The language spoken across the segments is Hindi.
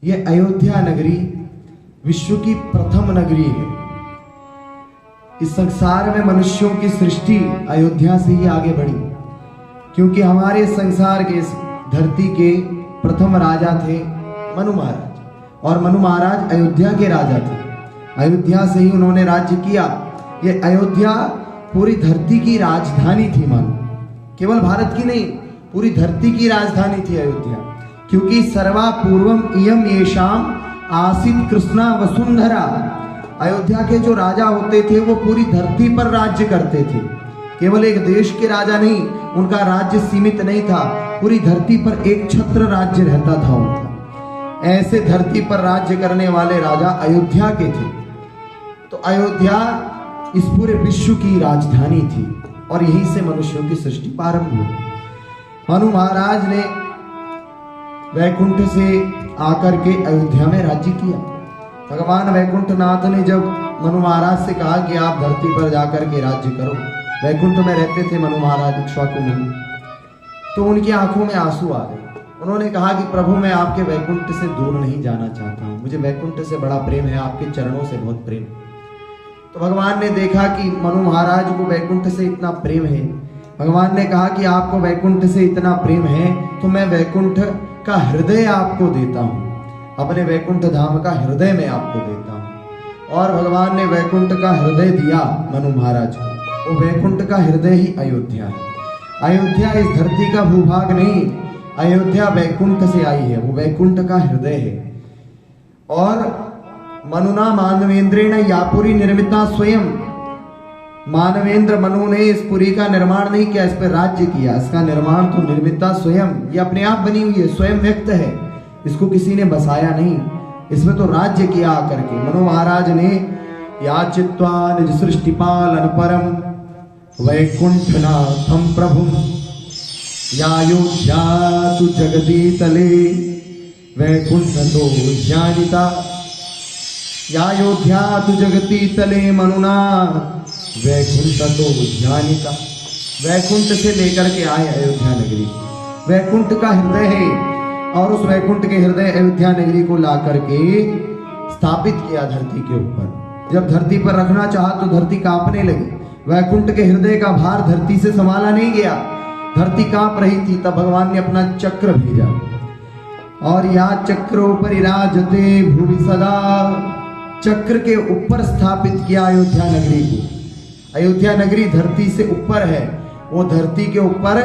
ये अयोध्या नगरी विश्व की प्रथम नगरी है। इस संसार में मनुष्यों की सृष्टि अयोध्या से ही आगे बढ़ी, क्योंकि हमारे संसार के इस धरती के प्रथम राजा थे मनु महाराज, और मनु महाराज अयोध्या के राजा थे। अयोध्या से ही उन्होंने राज्य किया। ये अयोध्या पूरी धरती की राजधानी थी। मानो केवल भारत की नहीं, पूरी धरती की राजधानी थी अयोध्या, क्योंकि सर्वा पूर्वम इयम येषाम आसीत कृष्णा वसुंधरा। अयोध्या के जो राजा होते थे वो पूरी धरती पर राज्य करते थे। केवल एक देश के राजा नहीं, उनका राज्य सीमित नहीं था, पूरी धरती पर एक छत्र राज्य रहता था उनका। ऐसे धरती पर राज्य करने वाले राजा अयोध्या के थे। तो अयोध्या इस पूरे विश्व की राजधानी थी, और यहीं से मनुष्यों की सृष्टि प्रारंभ हुई। मनु महाराज ने वैकुंठ से आकर के अयोध्या में राज्य किया। भगवान वैकुंठनाथ ने जब मनु महाराज से कहा कि आप धरती पर जाकर के राज्य करो, वैकुंठ में रहते थे मनु महाराज इक्ष्वाकु मुनि, तो उनकी आंखों में आंसू आ गए। उन्होंने कहा कि प्रभु, मैं आपके वैकुंठ से दूर नहीं जाना चाहता हूँ, मुझे वैकुंठ से बड़ा प्रेम है, आपके चरणों से बहुत प्रेम। तो भगवान ने देखा कि मनु महाराज को वैकुंठ से इतना प्रेम है। भगवान ने कहा कि आपको वैकुंठ से इतना प्रेम है तो मैं वैकुंठ का हृदय आपको देता हूँ, अपने वैकुंठ धाम का हृदय मैं आपको देता हूँ। और भगवान ने वैकुंठ का हृदय दिया मनु महाराज को। वो वैकुंठ का हृदय ही अयोध्या है। अयोध्या इस धरती का भूभाग नहीं, अयोध्या वैकुंठ से आई है, वो वैकुंठ का हृदय है। और मनुना मानवेंद्रेण यापुरी निर्मिता स्वयं। मानवेंद्र मनु ने इस पुरी का निर्माण नहीं किया, इस पर राज्य किया। इसका निर्माण तो निर्मिता स्वयं, ये अपने आप बनी हुई है, स्वयं व्यक्त है, इसको किसी ने बसाया नहीं। इसमें तो राज्य किया आकर के मनु महाराज ने। याचित्वा निज सृष्टि पालन परम वैकुंठनाथम प्रभुम यायोध्या तु जगदी तले वैकुंठ तो ज्ञानिता। यायोध्या तु जगती तले मनुना वैकुंठ तो ज्ञानिता। वैकुंठ से लेकर के आए अयोध्या नगरी, वैकुंठ का हृदय है, और उस वैकुंठ के हृदय अयोध्या नगरी को ला करके स्थापित किया धरती के ऊपर। जब धरती पर रखना चाहा तो धरती कांपने लगी। वैकुंठ के हृदय का भार धरती से संभाला नहीं गया, धरती कांप रही थी। तब भगवान ने अपना चक्र भेजा, और या चक्रोपरि राजते भूमि सदा। चक्र के ऊपर स्थापित किया अयोध्या नगरी को। अयोध्या नगरी धरती से ऊपर है, वो धरती के ऊपर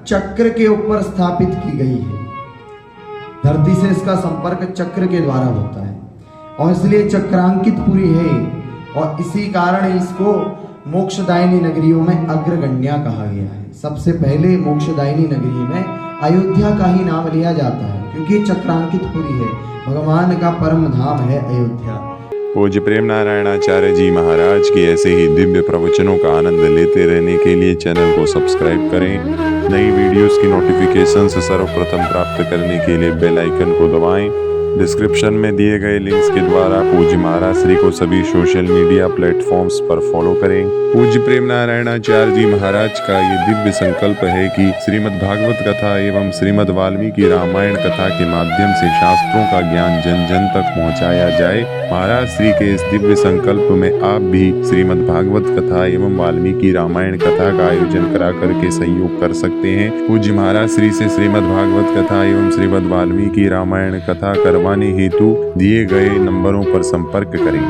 चक्र के ऊपर स्थापित की गई है। धरती से इसका संपर्क चक्र के द्वारा होता है, और इसलिए चक्रांकित पुरी है, और इसी कारण इसको मोक्षदायिनी नगरियों में अग्रगण्या कहा गया है। सबसे पहले मोक्षदायिनी नगरी में अयोध्या का ही नाम लिया जाता है, क्योंकि चक्रांकित पुरी है, भगवान का परम धाम है अयोध्या। पूज्य प्रेम नारायणाचार्य जी महाराज की ऐसे ही दिव्य प्रवचनों का आनंद लेते रहने के लिए चैनल को सब्सक्राइब करें। नई वीडियोस की नोटिफिकेशंस सर्वप्रथम प्राप्त करने के लिए बेल आइकन को दबाएं। डिस्क्रिप्शन में दिए गए लिंक्स के द्वारा पूज्य महाराज श्री को सभी सोशल मीडिया प्लेटफॉर्म्स पर फॉलो करें। पूज्य प्रेम नारायणाचार्य जी महाराज का ये दिव्य संकल्प है कि श्रीमद् भागवत कथा एवं श्रीमद् वाल्मीकि रामायण कथा के माध्यम से शास्त्रों का ज्ञान जन जन तक पहुंचाया जाए। महाराज श्री के इस दिव्य संकल्प में आप भी श्रीमद् भागवत कथा एवं वाल्मीकि रामायण कथा का आयोजन करा करके सहयोग कर सकते हैं। पूज्य महाराज श्री से श्रीमद् भागवत कथा एवं श्रीमद् वाल्मीकि रामायण कथा करवाने हेतु दिए गए नंबरों पर संपर्क करें।